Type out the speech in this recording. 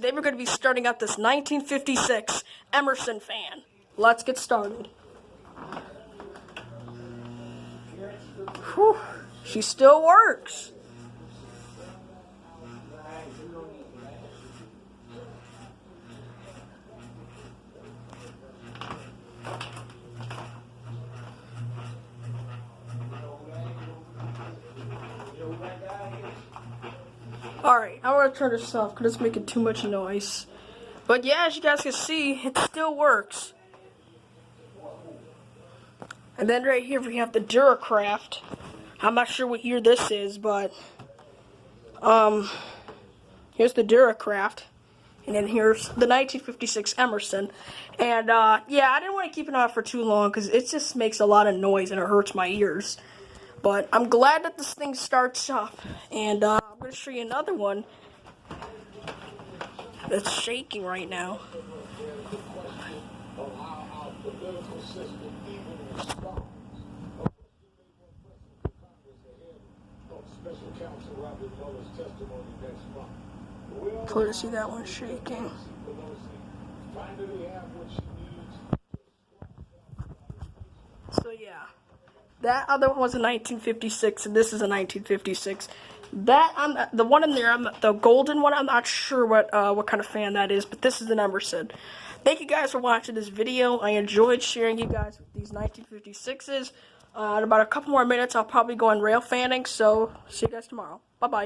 today we're going to be starting out this 1956 Emerson fan. Let's get started. Whew, she still works. Alright, I'm going to turn this off because it's making too much noise. But yeah, as you guys can see, it still works. And then right here we have the Duracraft. I'm not sure what year this is, but here's the Duracraft. And then here's the 1956 Emerson. And yeah, I didn't want to keep it on for too long because it just makes a lot of noise and it hurts my ears. But I'm glad that this thing starts up. And I'm going to show you another one that's shaking right now. Clear to see that one shaking. So yeah, that other one was a 1956, and this is a 1956. That the one in there, the golden one. I'm not sure what kind of fan that is, but this is an Emerson. Thank you guys for watching this video. I enjoyed sharing you guys with these 1956s. In about a couple more minutes, I'll probably go on rail fanning. So see you guys tomorrow. Bye bye.